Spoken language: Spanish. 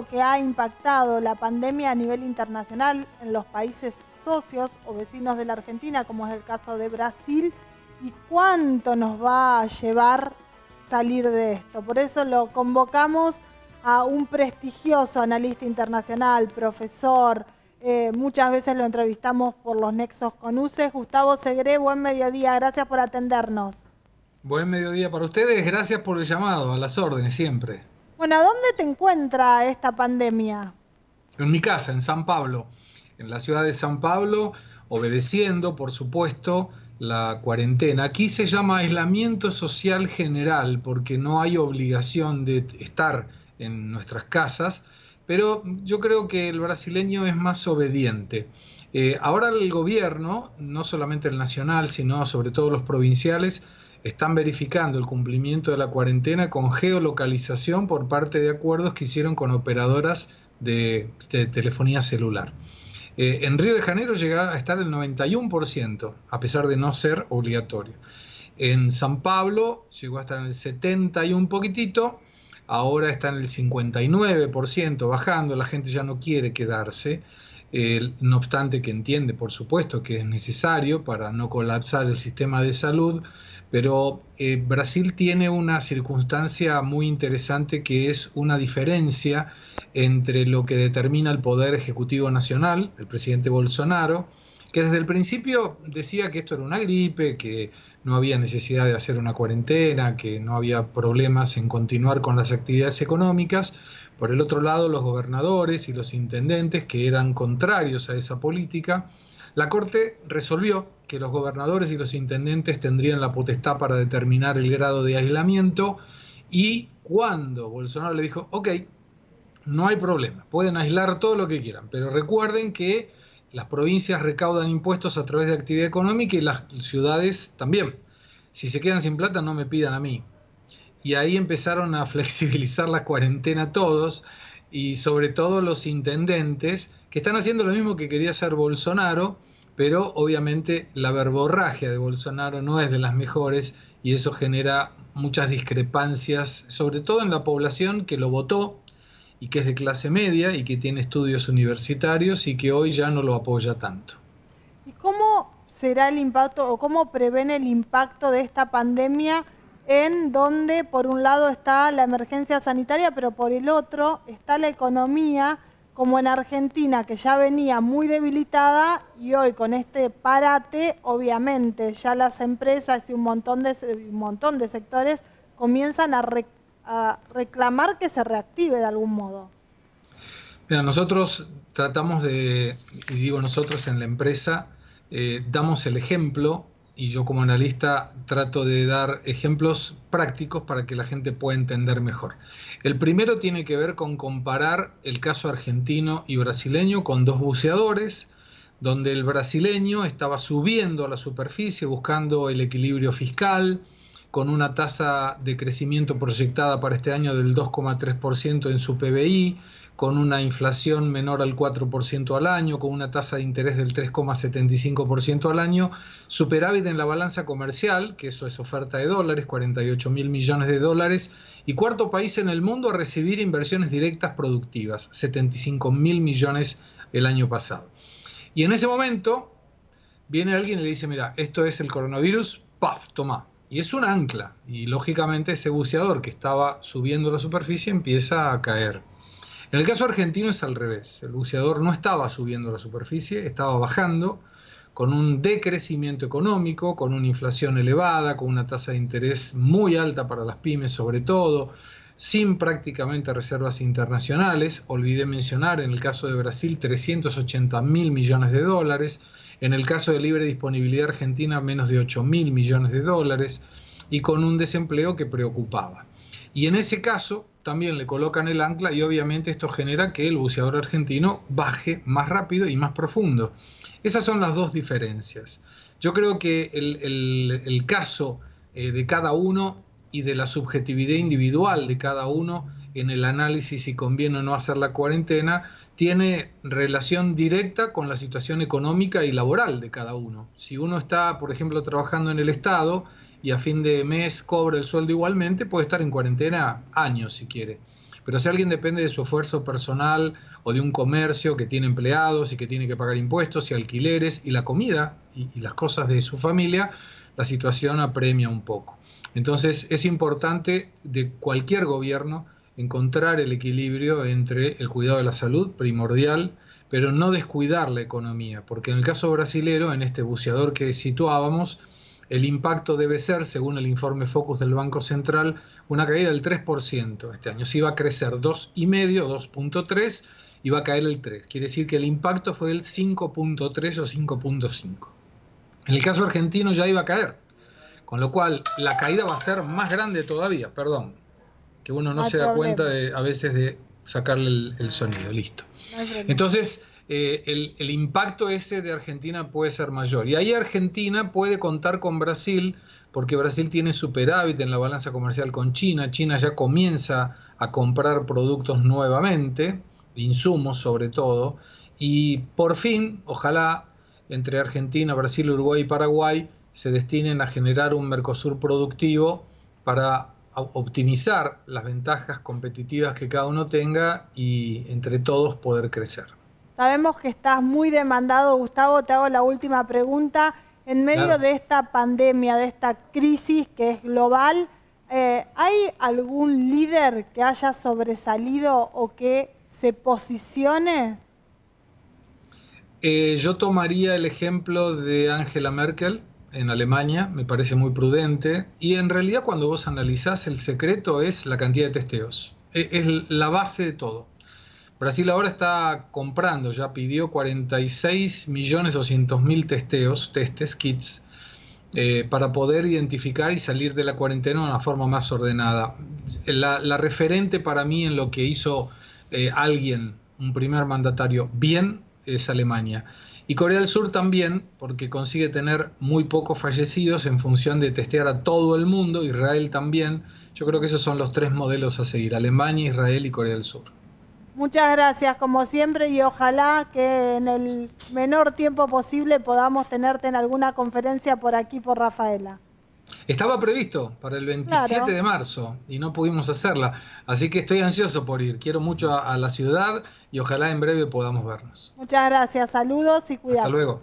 que ha impactado la pandemia a nivel internacional en los países socios o vecinos de la Argentina, como es el caso de Brasil, y cuánto nos va a llevar salir de esto. Por eso lo convocamos a un prestigioso analista internacional, profesor, muchas veces lo entrevistamos por los nexos con UCES. Gustavo Segre, buen mediodía, gracias por atendernos. Buen mediodía para ustedes, gracias por el llamado, a las órdenes siempre. Bueno, ¿dónde te encuentra esta pandemia? En mi casa, en San Pablo, en la ciudad de San Pablo, obedeciendo, por supuesto, la cuarentena. Aquí se llama aislamiento social general porque no hay obligación de estar en nuestras casas, pero yo creo que el brasileño es más obediente. Ahora el gobierno, no solamente el nacional, sino sobre todo los provinciales, están verificando el cumplimiento de la cuarentena con geolocalización por parte de acuerdos que hicieron con operadoras de telefonía celular. En Río de Janeiro llega a estar el 91%, a pesar de no ser obligatorio. En San Pablo llegó a estar en el 70% y un poquitito, ahora está en el 59%, bajando, la gente ya no quiere quedarse. No obstante que entiende, por supuesto, que es necesario para no colapsar el sistema de salud, pero Brasil tiene una circunstancia muy interesante que es una diferencia entre lo que determina el Poder Ejecutivo Nacional, el presidente Bolsonaro, que desde el principio decía que esto era una gripe, que no había necesidad de hacer una cuarentena, que no había problemas en continuar con las actividades económicas. Por el otro lado, los gobernadores y los intendentes, que eran contrarios a esa política. La Corte resolvió que los gobernadores y los intendentes tendrían la potestad para determinar el grado de aislamiento, y cuando Bolsonaro le dijo, ok, no hay problema, pueden aislar todo lo que quieran, pero recuerden que las provincias recaudan impuestos a través de actividad económica y las ciudades también. Si se quedan sin plata, no me pidan a mí. Y ahí empezaron a flexibilizar la cuarentena todos, y sobre todo los intendentes, que están haciendo lo mismo que quería hacer Bolsonaro, pero obviamente la verborragia de Bolsonaro no es de las mejores, y eso genera muchas discrepancias, sobre todo en la población que lo votó y que es de clase media y que tiene estudios universitarios y que hoy ya no lo apoya tanto. ¿Y cómo será el impacto o cómo prevén el impacto de esta pandemia en donde por un lado está la emergencia sanitaria, pero por el otro está la economía, como en Argentina, que ya venía muy debilitada, y hoy con este parate, obviamente ya las empresas y un montón de sectores comienzan a reclamar que se reactive de algún modo? Mira, nosotros tratamos de, y digo nosotros en la empresa, damos el ejemplo, y yo como analista trato de dar ejemplos prácticos para que la gente pueda entender mejor. El primero tiene que ver con comparar el caso argentino y brasileño con dos buceadores, donde el brasileño estaba subiendo a la superficie buscando el equilibrio fiscal, con una tasa de crecimiento proyectada para este año del 2,3% en su PBI, con una inflación menor al 4% al año, con una tasa de interés del 3,75% al año, superávit en la balanza comercial, que eso es oferta de dólares, 48.000 millones de dólares, y cuarto país en el mundo a recibir inversiones directas productivas, 75.000 millones el año pasado. Y en ese momento viene alguien y le dice, mira, esto es el coronavirus, ¡paf!, toma. Y es un ancla, y lógicamente ese buceador que estaba subiendo la superficie empieza a caer. En el caso argentino es al revés, el buceador no estaba subiendo la superficie, estaba bajando, con un decrecimiento económico, con una inflación elevada, con una tasa de interés muy alta para las pymes sobre todo, sin prácticamente reservas internacionales. Olvidé mencionar en el caso de Brasil 380.000 millones de dólares, en el caso de libre disponibilidad argentina menos de 8.000 millones de dólares, y con un desempleo que preocupaba. Y en ese caso también le colocan el ancla, y obviamente esto genera que el buceador argentino baje más rápido y más profundo. Esas son las dos diferencias. Yo creo que el caso de cada uno y de la subjetividad individual de cada uno en el análisis si conviene o no hacer la cuarentena tiene relación directa con la situación económica y laboral de cada uno. Si uno está, por ejemplo, trabajando en el Estado y a fin de mes cobra el sueldo igualmente, puede estar en cuarentena años si quiere. Pero si alguien depende de su esfuerzo personal o de un comercio que tiene empleados y que tiene que pagar impuestos y alquileres y la comida y las cosas de su familia, la situación apremia un poco. Entonces es importante de cualquier gobierno encontrar el equilibrio entre el cuidado de la salud, primordial, pero no descuidar la economía, porque en el caso brasilero, en este buceador que situábamos, el impacto debe ser, según el informe Focus del Banco Central, una caída del 3% este año. Si iba a crecer 2,5, 2,3, y va a caer el 3. Quiere decir que el impacto fue el 5,3 o 5,5. En el caso argentino ya iba a caer, con lo cual la caída va a ser más grande todavía, perdón, que uno no se da cuenta a veces de sacarle el sonido, listo. Entonces, el impacto ese de Argentina puede ser mayor. Y ahí Argentina puede contar con Brasil, porque Brasil tiene superávit en la balanza comercial con China. China ya comienza a comprar productos nuevamente, insumos sobre todo, y por fin, ojalá, entre Argentina, Brasil, Uruguay y Paraguay se destinen a generar un Mercosur productivo para optimizar las ventajas competitivas que cada uno tenga y entre todos poder crecer. Sabemos que estás muy demandado, Gustavo. Te hago la última pregunta. En medio de esta pandemia, de esta crisis que es global, ¿hay algún líder que haya sobresalido o que se posicione? Yo tomaría el ejemplo de Angela Merkel en Alemania, me parece muy prudente, y en realidad cuando vos analizás, el secreto es la cantidad de testeos, es la base de todo. Brasil ahora está comprando, ya pidió 46.200.000 testes, kits, para poder identificar y salir de la cuarentena de una forma más ordenada. La referente para mí en lo que hizo alguien, un primer mandatario, bien, es Alemania. Y Corea del Sur también, porque consigue tener muy pocos fallecidos en función de testear a todo el mundo. Israel también. Yo creo que esos son los tres modelos a seguir: Alemania, Israel y Corea del Sur. Muchas gracias, como siempre, y ojalá que en el menor tiempo posible podamos tenerte en alguna conferencia por aquí, por Rafaela. Estaba previsto para el 27 de marzo y no pudimos hacerla, así que estoy ansioso por ir. Quiero mucho a la ciudad y ojalá en breve podamos vernos. Muchas gracias, saludos y cuidado. Hasta luego.